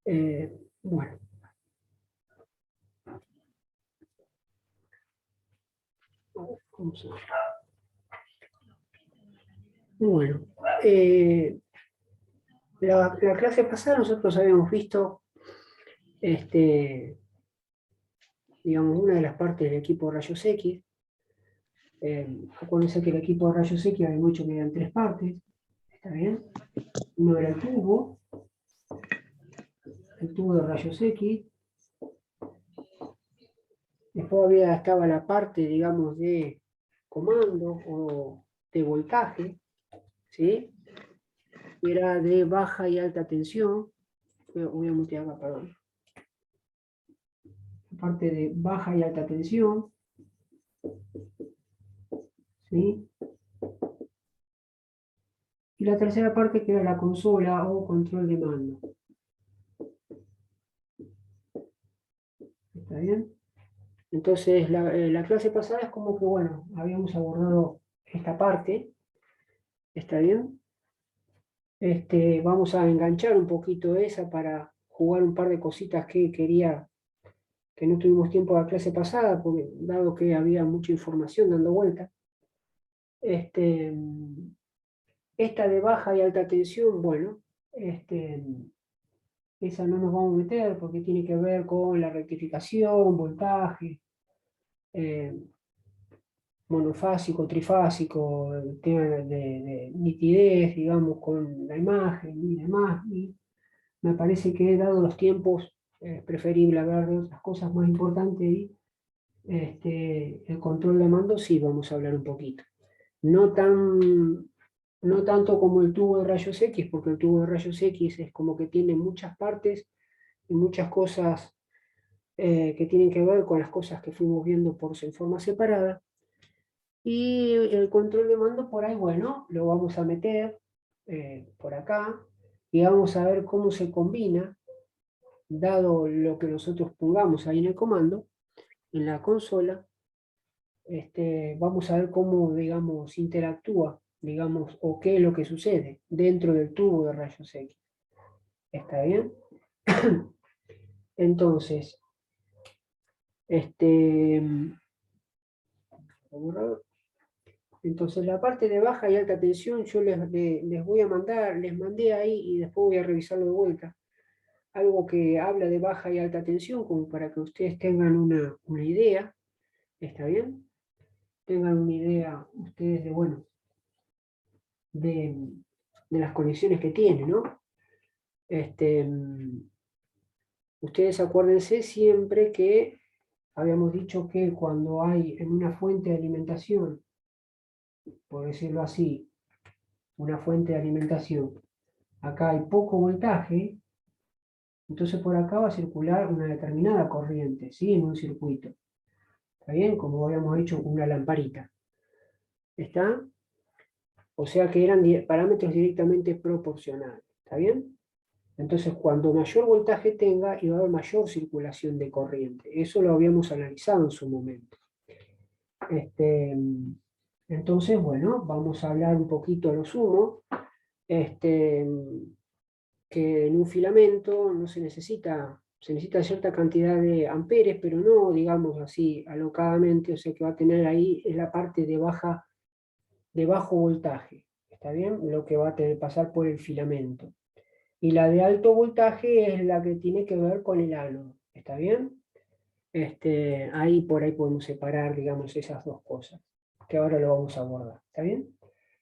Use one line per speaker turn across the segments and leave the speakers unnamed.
Bueno. Vamos a ver. Bueno, la clase pasada nosotros habíamos visto, digamos, una de las partes del equipo de rayos X. Acuérdense que el equipo de rayos X había mucho que eran tres partes, ¿está bien? Uno era el tubo de rayos X. Después estaba la parte, digamos, de comando o de voltaje, ¿sí? Era de baja y alta tensión. Voy a mutear acá, perdón. La parte de baja y alta tensión, ¿sí? Y la tercera parte que era la consola o control de mando. ¿Está bien? Entonces, la clase pasada es como que, bueno, habíamos abordado esta parte. ¿Está bien? Vamos a enganchar un poquito esa para jugar un par de cositas que quería, que no tuvimos tiempo de la clase pasada, porque dado que había mucha información dando vuelta. Esta de baja y alta tensión, bueno, esa no nos vamos a meter porque tiene que ver con la rectificación, voltaje, eh, monofásico, trifásico, el tema de nitidez, digamos, con la imagen y demás. Y me parece que, dado los tiempos, es preferible hablar de otras cosas más importantes y el control de mando sí vamos a hablar un poquito. No tanto como el tubo de rayos X, porque el tubo de rayos X es como que tiene muchas partes y muchas cosas que tienen que ver con las cosas que fuimos viendo en forma separada. Y el control de mando por ahí, bueno, lo vamos a meter por acá y vamos a ver cómo se combina, dado lo que nosotros pongamos ahí en el comando, en la consola. Vamos a ver cómo, digamos, interactúa, digamos, o qué es lo que sucede dentro del tubo de rayos X. ¿Está bien? Entonces, entonces la parte de baja y alta tensión yo les voy a mandar, les mandé ahí y después voy a revisarlo de vuelta. Algo que habla de baja y alta tensión, como para que ustedes tengan una idea. ¿Está bien? Tengan una idea ustedes de, bueno, de las conexiones que tiene, ¿no? Ustedes acuérdense siempre que habíamos dicho que cuando hay en una fuente de alimentación, por decirlo así, una fuente de alimentación, acá hay poco voltaje, entonces por acá va a circular una determinada corriente, ¿sí? En un circuito. ¿Está bien? Como habíamos dicho, una lamparita. ¿Está? O sea que eran parámetros directamente proporcionales. ¿Está bien? Entonces, cuando mayor voltaje tenga, iba a haber mayor circulación de corriente. Eso lo habíamos analizado en su momento. Entonces, bueno, vamos a hablar un poquito a lo sumo. Que en un filamento no se necesita cierta cantidad de amperes, pero no, digamos así, alocadamente, o sea que va a tener ahí es la parte de bajo voltaje. ¿Está bien? Lo que va a tener pasar por el filamento. Y la de alto voltaje es la que tiene que ver con el ánodo. ¿Está bien? Ahí por ahí podemos separar, digamos, esas dos cosas, que ahora lo vamos a abordar. ¿Está bien?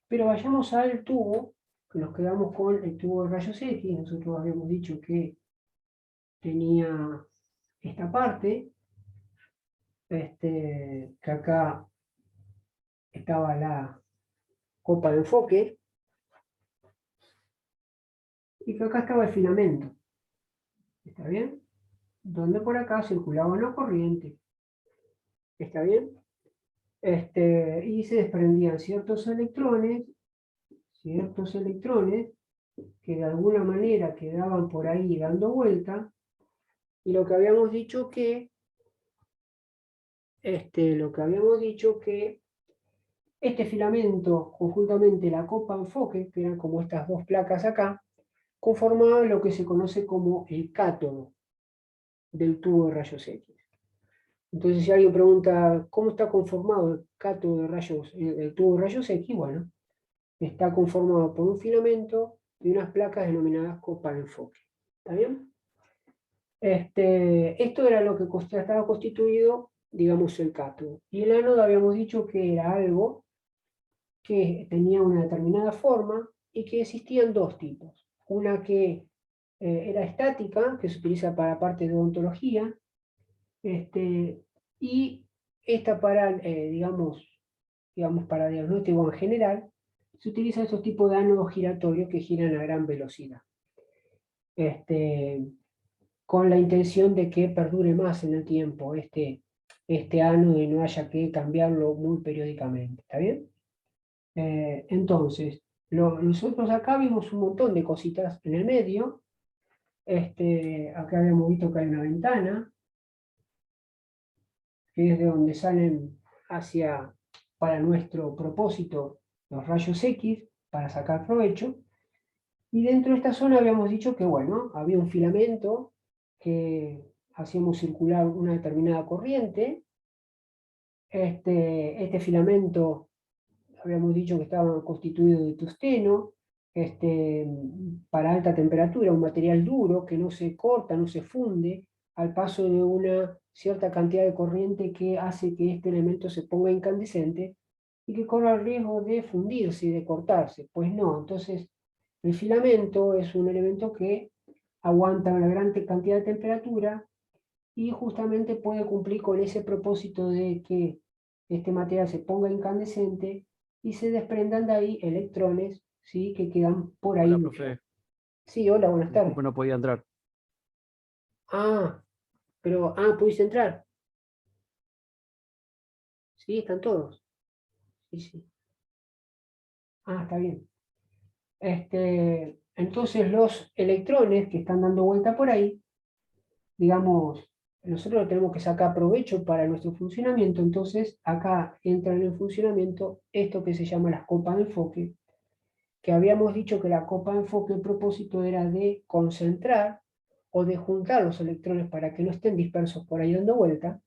Pero vayamos al tubo, que nos quedamos con el tubo de rayos X. Nosotros habíamos dicho que tenía esta parte, que acá estaba la copa de enfoque, y que acá estaba el filamento. ¿Está bien? Donde por acá circulaba una corriente. ¿Está bien? Y se desprendían ciertos electrones que de alguna manera quedaban por ahí dando vuelta, y lo que habíamos dicho que este filamento, conjuntamente la copa enfoque, que eran como estas dos placas acá, conformaba lo que se conoce como el cátodo del tubo de rayos X. Entonces, si alguien pregunta cómo está conformado el cátodo de rayos, el tubo de rayos X, bueno, está conformado por un filamento y unas placas denominadas copa de enfoque. ¿Está bien? Esto era lo que estaba constituido, digamos, el cátodo. Y el ánodo habíamos dicho que era algo que tenía una determinada forma y que existían dos tipos. Una que era estática, que se utiliza para parte de odontología, y esta para, digamos, para diagnóstico en general, se utilizan estos tipos de ánodos giratorios que giran a gran velocidad, con la intención de que perdure más en el tiempo este ánodo y no haya que cambiarlo muy periódicamente. ¿Está bien? Entonces, nosotros acá vimos un montón de cositas en el medio. Acá habíamos visto que hay una ventana, que es de donde salen para nuestro propósito, los rayos X, para sacar provecho. Y dentro de esta zona habíamos dicho que, bueno, había un filamento que hacíamos circular una determinada corriente. Este filamento habíamos dicho que estaba constituido de tungsteno, para alta temperatura, un material duro que no se corta, no se funde, al paso de una cierta cantidad de corriente que hace que este elemento se ponga incandescente y que corra el riesgo de fundirse y de cortarse. Pues no, entonces el filamento es un elemento que aguanta una gran cantidad de temperatura y justamente puede cumplir con ese propósito de que este material se ponga incandescente y se desprendan de ahí electrones, ¿sí? Que quedan por ahí.
Hola, profe.
Sí, hola, buenas tardes.
Disculpe, no podía entrar.
Ah, ¿pudiste entrar? Sí, están todos. Sí, sí. Ah, está bien. Entonces los electrones que están dando vuelta por ahí, digamos, nosotros tenemos que sacar provecho para nuestro funcionamiento, entonces acá entran en funcionamiento esto que se llama las copas de enfoque, que habíamos dicho que la copa de enfoque, el propósito era de concentrar o de juntar los electrones para que no estén dispersos por ahí dando vuelta,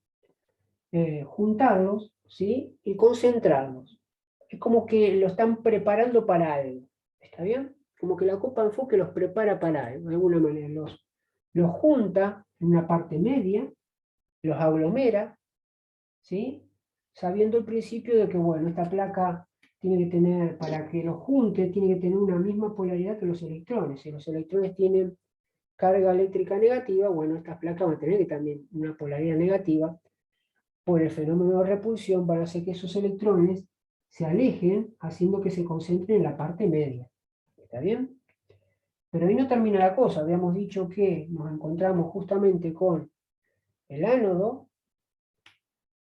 juntarlos, ¿sí? Y concentrarlos. Es como que lo están preparando para algo, ¿está bien? Como que la copa de enfoque los prepara para algo, de alguna manera. Los junta en una parte media, los aglomera, ¿sí? Sabiendo el principio de que, bueno, esta placa tiene que tener, para que los junte, tiene que tener una misma polaridad que los electrones. Si los electrones tienen carga eléctrica negativa, bueno, estas placas van a tener que también una polaridad negativa. Por el fenómeno de repulsión van a hacer que esos electrones se alejen, haciendo que se concentren en la parte media. ¿Está bien? Pero ahí no termina la cosa. Habíamos dicho que nos encontramos justamente con el ánodo,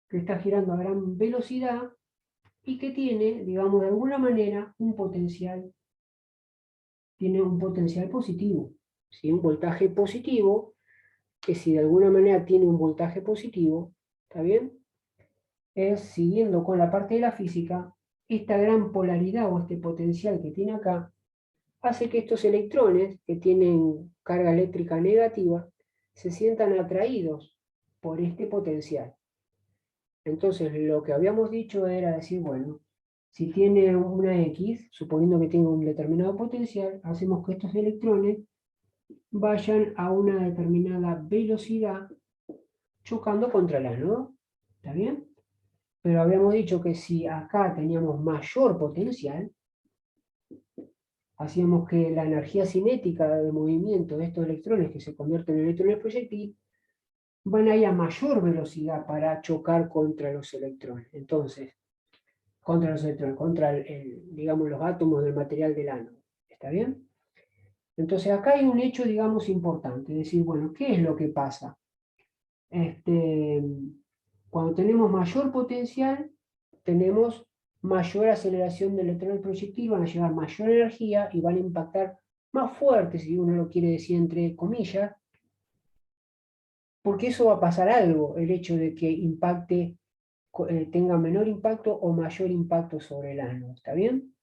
que está girando a gran velocidad y que tiene, digamos, de alguna manera tiene un potencial positivo, ¿sí? Un voltaje positivo, que si de alguna manera tiene un voltaje positivo, ¿está bien? Es, siguiendo con la parte de la física, esta gran polaridad o este potencial que tiene acá, hace que estos electrones que tienen carga eléctrica negativa se sientan atraídos por este potencial. Entonces, lo que habíamos dicho era decir, bueno, si tiene una X, suponiendo que tenga un determinado potencial, hacemos que estos electrones vayan a una determinada velocidad chocando contra el ánodo. ¿Está bien? Pero habíamos dicho que si acá teníamos mayor potencial, hacíamos que la energía cinética de movimiento de estos electrones que se convierten en electrones proyectil van a ir a mayor velocidad para chocar contra los electrones. Entonces, contra los electrones, contra digamos, los átomos del material del ánodo. ¿Está bien? Entonces acá hay un hecho, digamos, importante, es decir, bueno, ¿qué es lo que pasa? Cuando tenemos mayor potencial, tenemos mayor aceleración del electrón proyectil, van a llevar mayor energía y van a impactar más fuerte, si uno lo quiere decir entre comillas, porque eso va a pasar algo, el hecho de que tenga menor impacto o mayor impacto sobre el ánodo, ¿está bien?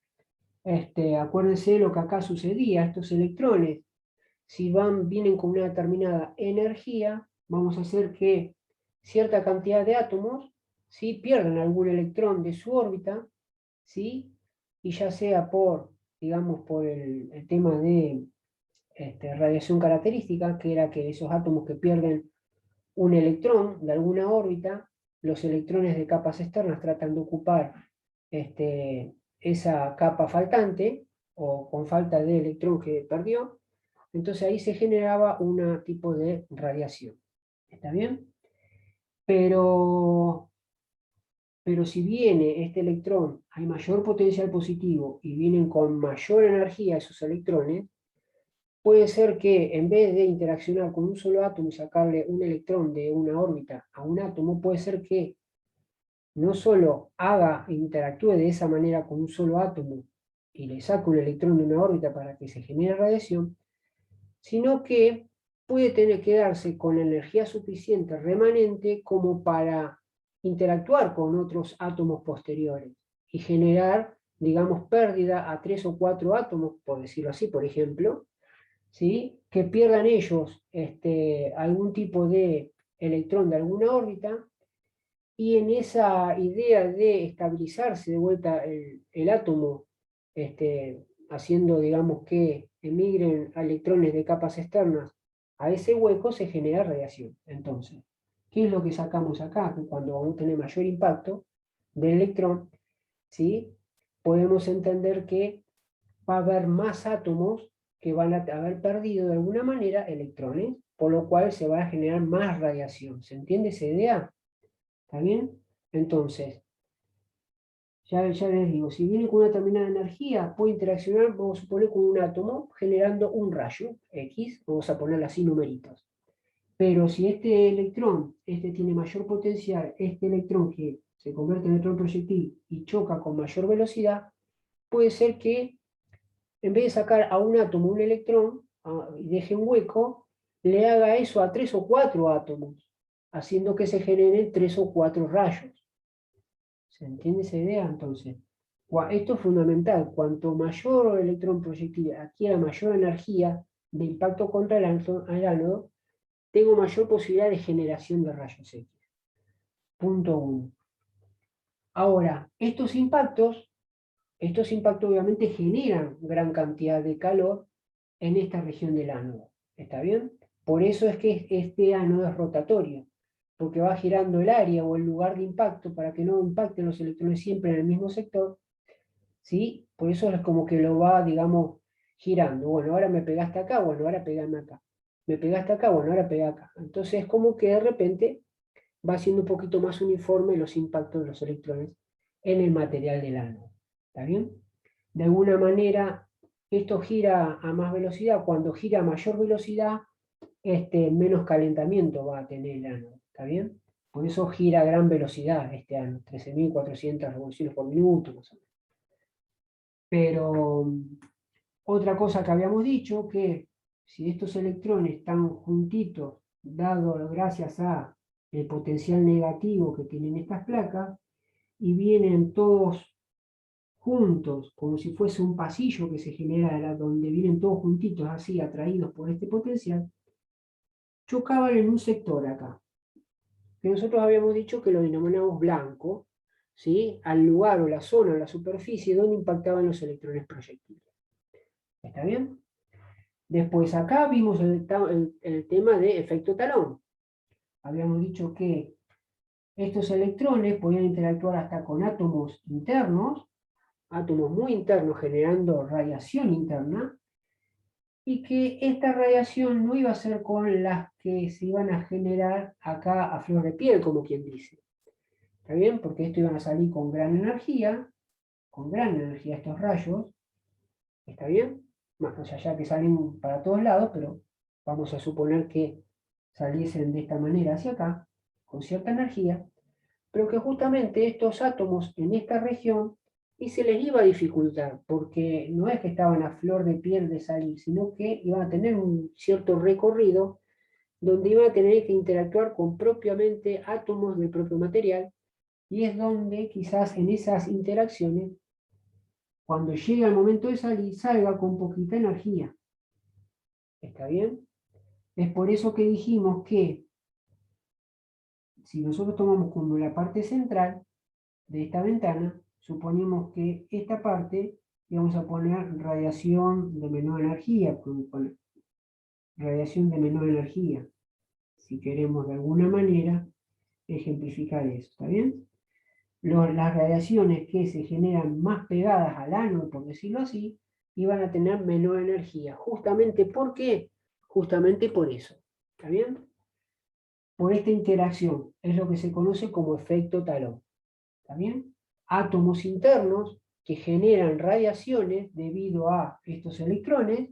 Acuérdense lo que acá sucedía, estos electrones, si vienen con una determinada energía, vamos a hacer que cierta cantidad de átomos, ¿sí?, pierdan algún electrón de su órbita, ¿sí?, y ya sea por, digamos, por el tema de radiación característica, que era que esos átomos que pierden un electrón de alguna órbita, los electrones de capas externas tratan de ocupar esa capa faltante, o con falta de electrón que perdió, entonces ahí se generaba un tipo de radiación. ¿Está bien? Pero, pero si viene este electrón, hay mayor potencial positivo y vienen con mayor energía esos electrones, puede ser que en vez de interaccionar con un solo átomo y sacarle un electrón de una órbita a un átomo, puede ser que no solo interactúe de esa manera con un solo átomo y le saque un electrón de una órbita para que se genere radiación, sino que puede quedarse con la energía suficiente remanente como para interactuar con otros átomos posteriores y generar, digamos, pérdida a 3 o 4 átomos, por decirlo así, por ejemplo, ¿sí?, que pierdan ellos algún tipo de electrón de alguna órbita, y en esa idea de estabilizarse de vuelta el átomo, haciendo, digamos, que emigren electrones de capas externas a ese hueco, se genera radiación. Entonces, ¿qué es lo que sacamos acá? Que cuando vamos a tener mayor impacto del electrón, ¿sí?, podemos entender que va a haber más átomos que van a haber perdido de alguna manera electrones, por lo cual se va a generar más radiación. ¿Se entiende esa idea? ¿Está bien? Entonces, ya les digo, si viene con una determinada energía, puede interaccionar, vamos a suponer, con un átomo, generando un rayo X, vamos a ponerle así numeritos. Pero si este electrón, tiene mayor potencial, este electrón que se convierte en electrón proyectil y choca con mayor velocidad, puede ser que en vez de sacar a un átomo un electrón y deje un hueco, le haga eso a 3 o 4 átomos, haciendo que se generen 3 o 4 rayos. ¿Se entiende esa idea? Entonces, esto es fundamental. Cuanto mayor el electrón proyectil adquiera mayor energía de impacto contra el ánodo, tengo mayor posibilidad de generación de rayos X. Punto 1. Ahora, estos impactos obviamente generan gran cantidad de calor en esta región del ánodo. ¿Está bien? Por eso es que este ánodo es rotatorio, porque va girando el área o el lugar de impacto para que no impacten los electrones siempre en el mismo sector, ¿sí? Por eso es como que lo va, digamos, girando. Bueno, ahora me pegaste acá, bueno, ahora pegame acá. Me pegaste acá, bueno, ahora pega acá. Entonces es como que de repente va siendo un poquito más uniforme los impactos de los electrones en el material del ánodo. ¿Está bien? De alguna manera, esto gira a más velocidad. Cuando gira a mayor velocidad, menos calentamiento va a tener el ánodo. ¿Está bien? Por eso gira a gran velocidad este ánodo, 13.400 revoluciones por minuto, más o menos. Pero otra cosa que habíamos dicho, que si estos electrones están juntitos, dado gracias a el potencial negativo que tienen estas placas, y vienen todos juntos, como si fuese un pasillo que se genera, donde vienen todos juntitos, así, atraídos por este potencial, chocaban en un sector acá, que nosotros habíamos dicho que lo denominamos blanco, ¿sí?, al lugar o la zona o la superficie donde impactaban los electrones proyectiles. ¿Está bien? Después acá vimos el tema de efecto talón. Habíamos dicho que estos electrones podían interactuar hasta con átomos internos, átomos muy internos generando radiación interna, y que esta radiación no iba a ser con las que se iban a generar acá a flor de piel, como quien dice. ¿Está bien? Porque esto iban a salir con gran energía estos rayos. ¿Está bien? Más allá que salen para todos lados, pero vamos a suponer que saliesen de esta manera hacia acá, con cierta energía, pero que justamente estos átomos en esta región y se les iba a dificultar, porque no es que estaban a flor de piel de salir, sino que iban a tener un cierto recorrido donde iban a tener que interactuar con propiamente átomos del propio material, y es donde quizás en esas interacciones cuando llegue el momento de salir, salga con poquita energía. ¿Está bien? Es por eso que dijimos que si nosotros tomamos como la parte central de esta ventana, suponemos que esta parte le vamos a poner radiación de menor energía, radiación de menor energía, si queremos de alguna manera ejemplificar eso, ¿está bien? Las radiaciones que se generan más pegadas al ánodo, por decirlo así, iban a tener menor energía. Justamente, ¿por qué? Justamente por eso, ¿está bien? Por esta interacción, es lo que se conoce como efecto talón, ¿está bien? Átomos internos que generan radiaciones debido a estos electrones,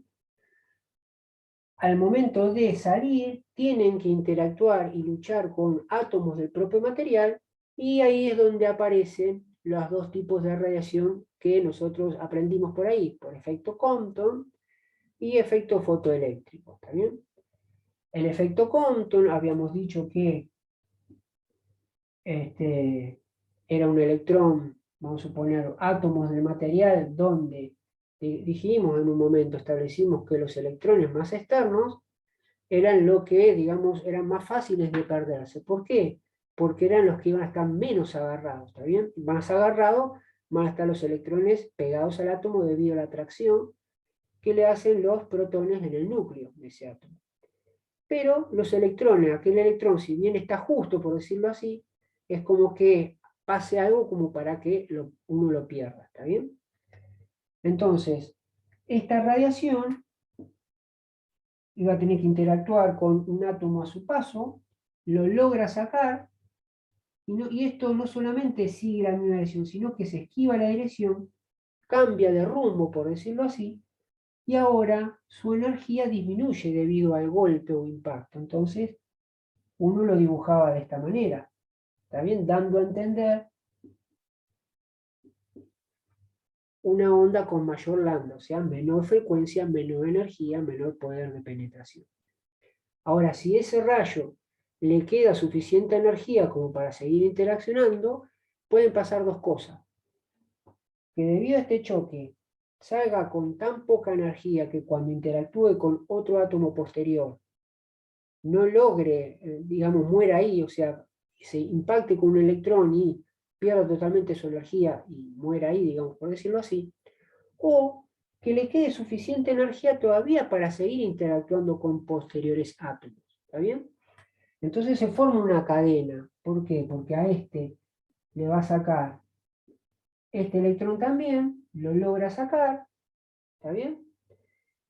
al momento de salir, tienen que interactuar y luchar con átomos del propio material, y ahí es donde aparecen los dos tipos de radiación que nosotros aprendimos por ahí, por efecto Compton y efecto fotoeléctrico, ¿está bien? El efecto Compton, habíamos dicho que era un electrón, vamos a suponer, átomos del material donde dijimos en un momento, establecimos que los electrones más externos eran lo que, digamos, eran más fáciles de perderse. ¿Por qué? Porque eran los que iban a estar menos agarrados, ¿está bien? Más agarrados, más están los electrones pegados al átomo debido a la atracción que le hacen los protones en el núcleo de ese átomo. Pero los electrones, aquel electrón, si bien está justo, por decirlo así, es como que pase algo como para que uno lo pierda, ¿está bien? Entonces, esta radiación iba a tener que interactuar con un átomo a su paso, lo logra sacar, y esto no solamente sigue la misma dirección, sino que se esquiva la dirección, cambia de rumbo, por decirlo así, y ahora su energía disminuye debido al golpe o impacto. Entonces, uno lo dibujaba de esta manera, ¿está bien? Dando a entender una onda con mayor lambda, o sea, menor frecuencia, menor energía, menor poder de penetración. Ahora, si ese rayo le queda suficiente energía como para seguir interaccionando, pueden pasar dos cosas. Que debido a este choque salga con tan poca energía que cuando interactúe con otro átomo posterior no logre, digamos, muera ahí, o sea, se impacte con un electrón y pierda totalmente su energía y muera ahí, digamos, por decirlo así, o que le quede suficiente energía todavía para seguir interactuando con posteriores átomos, ¿está bien? Entonces se forma una cadena. ¿Por qué? Porque a este le va a sacar este electrón también, lo logra sacar, ¿está bien?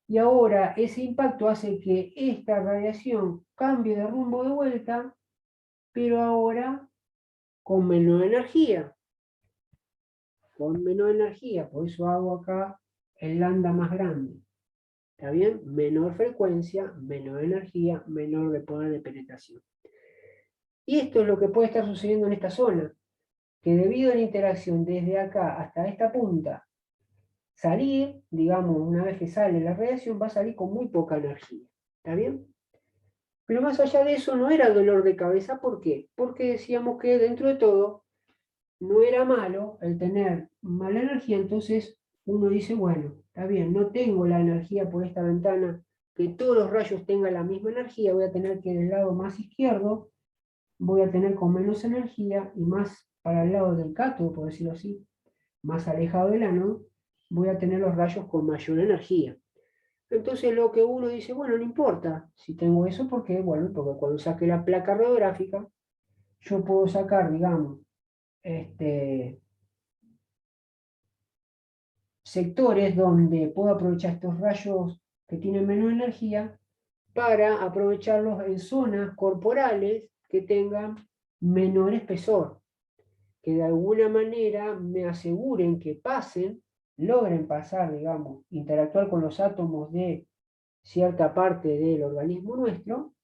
Y ahora ese impacto hace que esta radiación cambie de rumbo de vuelta, pero ahora con menor energía. Con menor energía, por eso hago acá el lambda más grande. ¿Está bien? Menor frecuencia, menor energía, menor de poder de penetración. Y esto es lo que puede estar sucediendo en esta zona, que debido a la interacción desde acá hasta esta punta, salir, digamos, una vez que sale la radiación, va a salir con muy poca energía. ¿Está bien? Pero más allá de eso no era dolor de cabeza. ¿Por qué? Porque decíamos que dentro de todo no era malo el tener mala energía, entonces uno dice, bueno, está bien, no tengo la energía por esta ventana, que todos los rayos tengan la misma energía, voy a tener que del lado más izquierdo, voy a tener con menos energía, y más para el lado del cátodo, por decirlo así, más alejado del ánodo, voy a tener los rayos con mayor energía. Entonces lo que uno dice, bueno, no importa si tengo eso, porque, bueno, porque cuando saque la placa radiográfica, yo puedo sacar, digamos, sectores donde puedo aprovechar estos rayos que tienen menor energía para aprovecharlos en zonas corporales que tengan menor espesor, que de alguna manera me aseguren que pasen, logren pasar, digamos, interactuar con los átomos de cierta parte del organismo nuestro,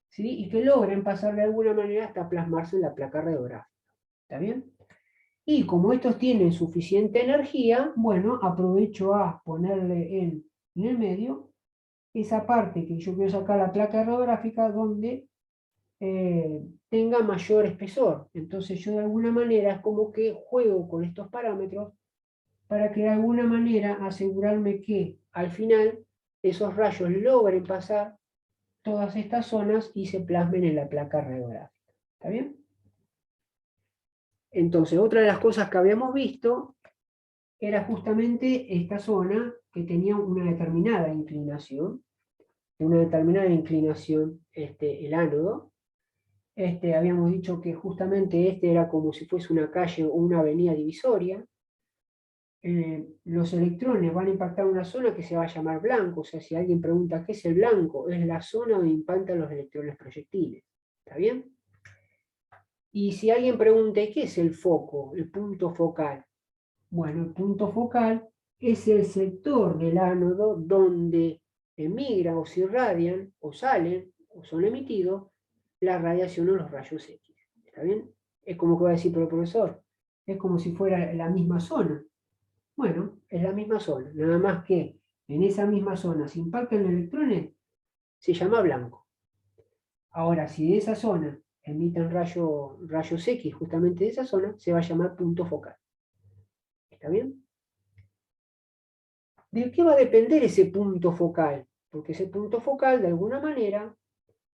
¿sí? Y que logren pasar de alguna manera hasta plasmarse en la placa radiográfica. ¿Está bien? Y como estos tienen suficiente energía, bueno, aprovecho a ponerle en el medio esa parte que yo quiero sacar la placa radiográfica donde tenga mayor espesor. Entonces yo de alguna manera es como que juego con estos parámetros para que de alguna manera asegurarme que al final esos rayos logren pasar todas estas zonas y se plasmen en la placa radiográfica. ¿Está bien? Entonces, otra de las cosas que habíamos visto era justamente esta zona que tenía una determinada inclinación, el ánodo. Habíamos dicho que justamente era como si fuese una calle o una avenida divisoria. Los electrones van a impactar una zona que se va a llamar blanco. O sea, si alguien pregunta qué es el blanco, es la zona donde impactan los electrones proyectiles. ¿Está bien? Y si alguien pregunta qué es el foco, el punto focal, bueno, el punto focal es el sector del ánodo donde emigran o se irradian o salen o son emitidos la radiación o los rayos X. ¿Está bien? Es como que va a decir, pero profesor, es como si fuera la misma zona. Bueno, es la misma zona, nada más que en esa misma zona si impactan electrones, se llama blanco. Ahora, si de esa zona emiten rayos X justamente de esa zona, se va a llamar punto focal. ¿Está bien? ¿De qué va a depender ese punto focal? Porque ese punto focal, de alguna manera,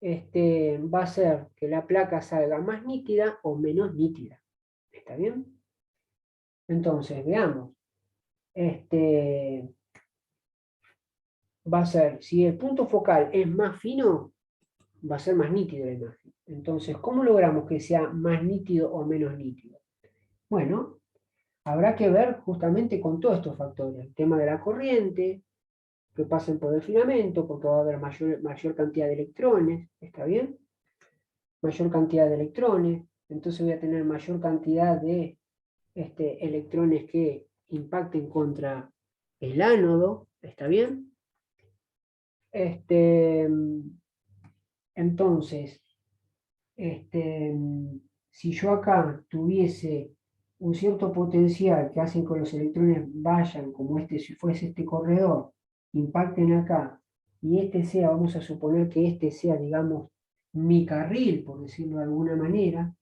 va a hacer que la placa salga más nítida o menos nítida. ¿Está bien? Entonces, veamos. Va a ser, si el punto focal es más fino, va a ser más nítido la imagen. Entonces, ¿cómo logramos que sea más nítido o menos nítido? Bueno, habrá que ver justamente con todos estos factores. El tema de la corriente, que pasen por el filamento, porque va a haber mayor cantidad de electrones, ¿está bien? Mayor cantidad de electrones, entonces voy a tener mayor cantidad de electrones que impacten contra el ánodo, ¿está bien? Entonces, si yo acá tuviese un cierto potencial que hace que los electrones vayan, como si fuese este corredor, impacten acá, y sea, vamos a suponer que sea, digamos, mi carril, por decirlo de alguna manera,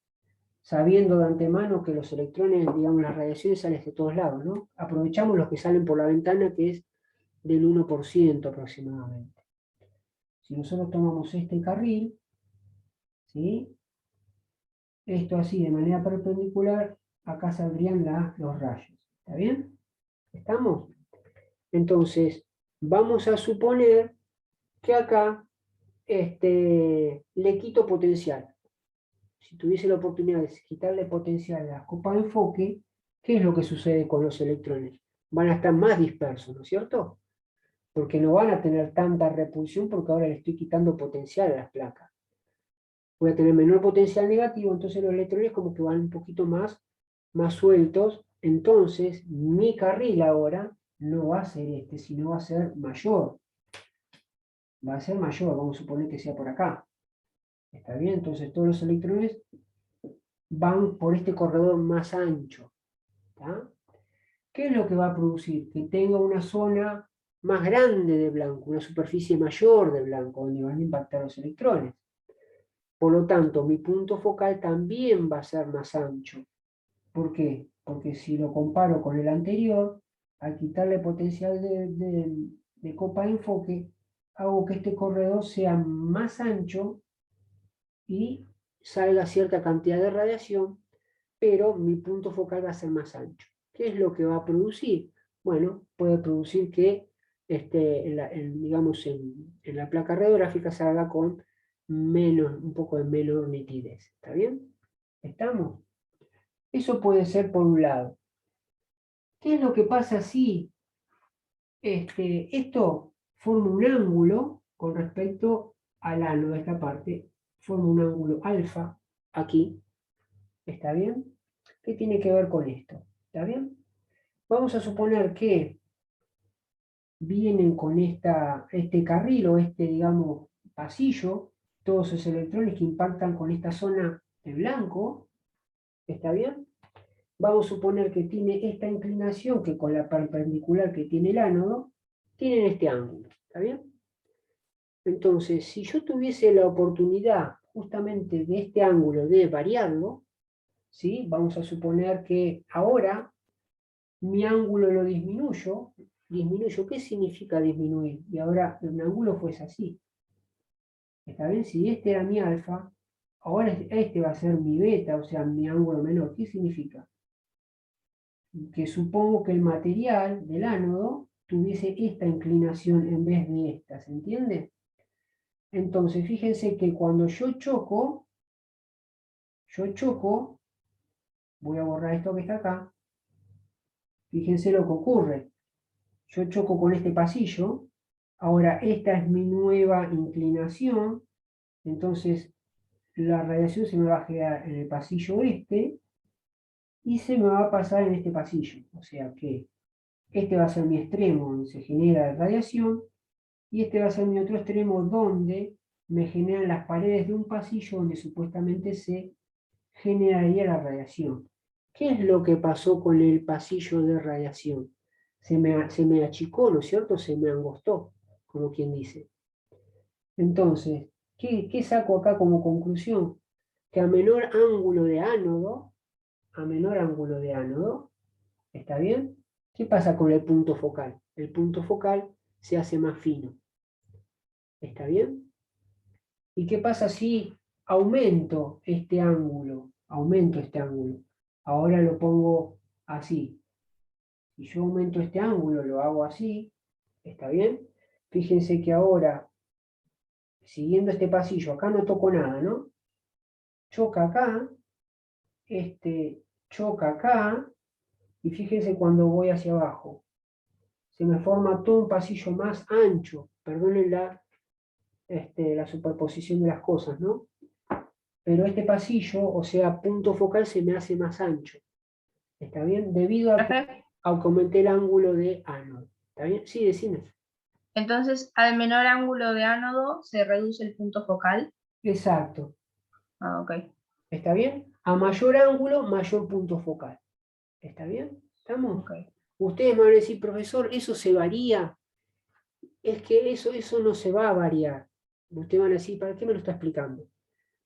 sabiendo de antemano que los electrones, digamos, las radiaciones salen de todos lados, ¿no? Aprovechamos los que salen por la ventana, que es del 1% aproximadamente. Si nosotros tomamos este carril, ¿sí? Esto así, de manera perpendicular, acá saldrían los rayos. ¿Está bien? ¿Estamos? Entonces, vamos a suponer que acá le quito potencial. Si tuviese la oportunidad de quitarle potencial a la copa de enfoque, ¿qué es lo que sucede con los electrones? Van a estar más dispersos, ¿no es cierto? Porque no van a tener tanta repulsión porque ahora le estoy quitando potencial a las placas. Voy a tener menor potencial negativo, entonces los electrones como que van un poquito más sueltos. Entonces, mi carril ahora no va a ser sino va a ser mayor. Va a ser mayor, vamos a suponer que sea por acá. ¿Está bien? Entonces todos los electrones van por este corredor más ancho. ¿Está? ¿Qué es lo que va a producir? Que tenga una zona más grande de blanco, una superficie mayor de blanco, donde van a impactar los electrones. Por lo tanto, mi punto focal también va a ser más ancho. ¿Por qué? Porque si lo comparo con el anterior, al quitarle potencial de copa de enfoque, hago que este corredor sea más ancho y salga cierta cantidad de radiación, pero mi punto focal va a ser más ancho. ¿Qué es lo que va a producir? Bueno, puede producir que digamos en la placa radiográfica salga con un poco de menor nitidez. ¿Está bien? ¿Estamos? Eso puede ser por un lado. ¿Qué es lo que pasa si esto forma un ángulo con respecto al ánodo de esta parte? Forma un ángulo alfa aquí. ¿Está bien? ¿Qué tiene que ver con esto? ¿Está bien? Vamos a suponer que vienen con este carril o digamos, pasillo, todos esos electrones que impactan con esta zona de blanco. ¿Está bien? Vamos a suponer que tiene esta inclinación que con la perpendicular que tiene el ánodo, tienen este ángulo. ¿Está bien? Entonces, si yo tuviese la oportunidad justamente de este ángulo de variarlo, ¿sí? Vamos a suponer que ahora mi ángulo lo disminuyo. ¿Qué significa disminuir? Y ahora mi ángulo fuese así. ¿Está bien? Si este era mi alfa, ahora este va a ser mi beta, o sea, mi ángulo menor. ¿Qué significa? Que supongo que el material del ánodo tuviese esta inclinación en vez de esta, ¿se entiende? Entonces, fíjense que cuando yo choco, voy a borrar esto que está acá, fíjense lo que ocurre. Yo choco con este pasillo, ahora esta es mi nueva inclinación, entonces la radiación se me va a quedar en el pasillo este y se me va a pasar en este pasillo. O sea que este va a ser mi extremo donde se genera radiación y este va a ser mi otro extremo donde me generan las paredes de un pasillo donde supuestamente se generaría la radiación. ¿Qué es lo que pasó con el pasillo de radiación? Se me achicó, ¿no es cierto? Se me angostó, como quien dice. Entonces, ¿qué saco acá como conclusión? Que a menor ángulo de ánodo, ¿está bien? ¿Qué pasa con el punto focal? El punto focal se hace más fino. ¿Está bien? ¿Y qué pasa si aumento este ángulo? Aumento este ángulo. Ahora lo pongo así. Si yo aumento este ángulo, lo hago así, ¿está bien? Fíjense que ahora, siguiendo este pasillo, acá no toco nada, ¿no? Choca acá, este choca acá, y fíjense cuando voy hacia abajo. Se me forma todo un pasillo más ancho. Perdonen la superposición de las cosas, ¿no? Pero este pasillo, o sea, punto focal, se me hace más ancho. ¿Está bien? Debido a que aumenté el ángulo de ánodo. ¿Está bien? Sí, decime.
Entonces, al menor ángulo de ánodo se reduce el punto focal.
Exacto.
Ah, ok.
¿Está bien? A mayor ángulo, mayor punto focal. ¿Está bien? ¿Estamos?
Okay.
Ustedes me van a decir, profesor, ¿eso se varía? Es que eso no se va a variar. Ustedes van a decir, ¿para qué me lo está explicando?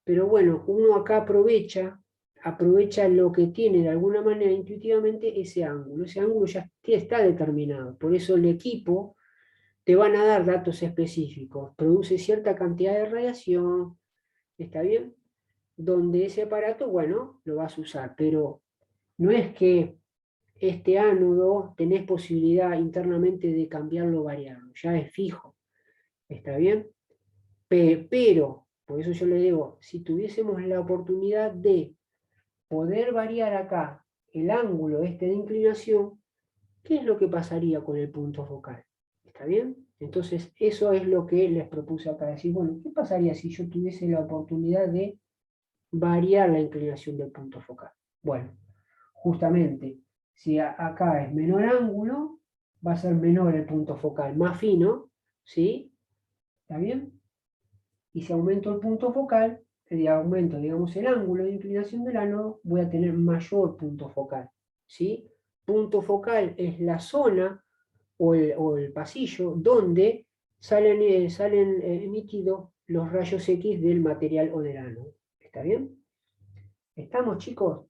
Pero bueno, uno acá aprovecha lo que tiene de alguna manera intuitivamente ese ángulo. Ese ángulo ya está determinado. Por eso el equipo te van a dar datos específicos. Produce cierta cantidad de radiación, ¿está bien? Donde ese aparato, bueno, lo vas a usar. Pero no es que este ánodo tenés posibilidad internamente de cambiarlo o variarlo. Ya es fijo, ¿está bien? Pero, por eso yo le digo, si tuviésemos la oportunidad de poder variar acá el ángulo este de inclinación, ¿qué es lo que pasaría con el punto focal? ¿Está bien? Entonces, eso es lo que les propuse acá. Decir, bueno, ¿qué pasaría si yo tuviese la oportunidad de variar la inclinación del punto focal? Bueno, justamente, si acá es menor ángulo, va a ser menor el punto focal, más fino, ¿sí? ¿Está bien? Y si aumento el punto focal, aumento, digamos, el ángulo de inclinación del ánodo, voy a tener mayor punto focal, ¿sí? Punto focal es la zona o el pasillo donde salen emitidos los rayos X del material o del ánodo. ¿Está bien? ¿Estamos, chicos?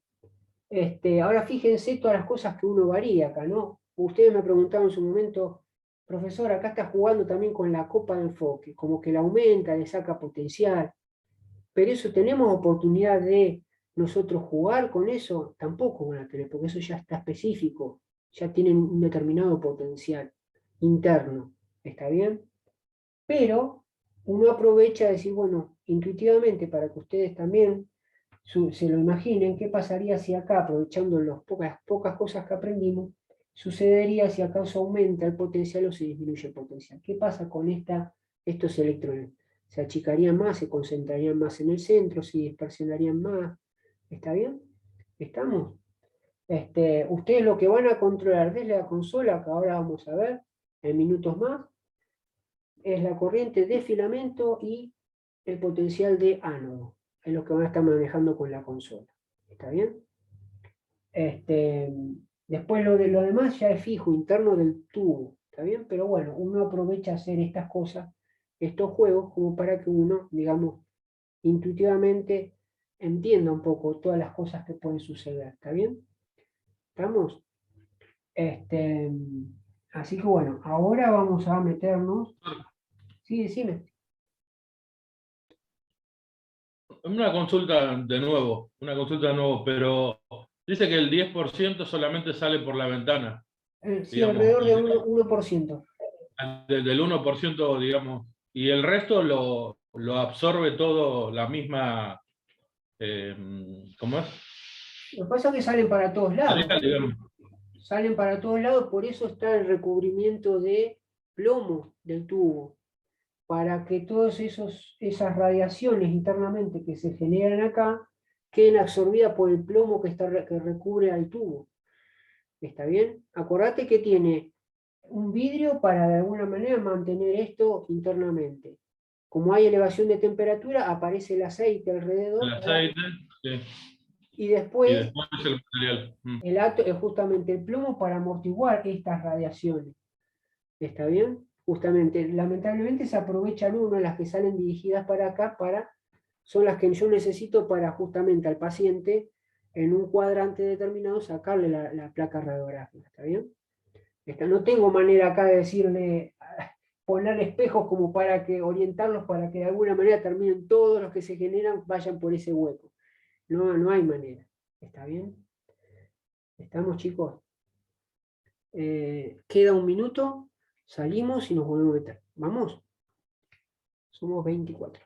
Ahora fíjense todas las cosas que uno varía acá, ¿no? Ustedes me preguntaron en su momento, profesor, acá está jugando también con la copa de enfoque, como que la aumenta, le saca potencial, pero eso tenemos oportunidad de nosotros jugar con eso, tampoco van a tener, porque eso ya está específico, ya tienen un determinado potencial interno, ¿está bien? Pero uno aprovecha de decir, bueno, intuitivamente para que ustedes también se lo imaginen, qué pasaría si acá, aprovechando las pocas cosas que aprendimos, sucedería si acá se aumenta el potencial o se disminuye el potencial. ¿Qué pasa con estos electrones? Se achicarían más, se concentrarían más en el centro, se dispersionarían más. ¿Está bien? ¿Estamos? Ustedes lo que van a controlar desde la consola, que ahora vamos a ver en minutos más, es la corriente de filamento y el potencial de ánodo. Es lo que van a estar manejando con la consola. ¿Está bien? Después lo demás ya es fijo, interno del tubo. ¿Está bien? Pero bueno, uno aprovecha hacer estas cosas, estos juegos, como para que uno, digamos, intuitivamente entienda un poco todas las cosas que pueden suceder. ¿Está bien? ¿Estamos? Así que bueno, ahora vamos a meternos. Sí, decime.
Una consulta de nuevo, pero dice que el 10% solamente sale por la ventana,
Sí,
digamos,
alrededor de 1%.
del 1%, digamos, y el resto lo absorbe todo la misma, ¿cómo es?
Lo que pasa es que salen para todos lados.
Material, digamos.
Salen para todos lados, por eso está el recubrimiento de plomo del tubo, para que todas esas radiaciones internamente que se generan acá queden absorbidas por el plomo que recubre al tubo. ¿Está bien? Acordate que tiene un vidrio para de alguna manera mantener esto internamente. Como hay elevación de temperatura, aparece el aceite alrededor.
El aceite, sí.
Y
Y
después
después el material.
el átomo es justamente el plomo para amortiguar estas radiaciones. ¿Está bien? Justamente, lamentablemente se aprovechan las que salen dirigidas para acá, son las que yo necesito para justamente al paciente, en un cuadrante determinado, sacarle la placa radiográfica. ¿Está bien? No tengo manera acá de decirle, poner espejos como para que orientarlos para que de alguna manera terminen todos los que se generan, vayan por ese hueco. No, no hay manera. ¿Está bien? ¿Estamos, chicos? Queda un minuto, salimos y nos volvemos a meter. ¿Vamos? Somos 24.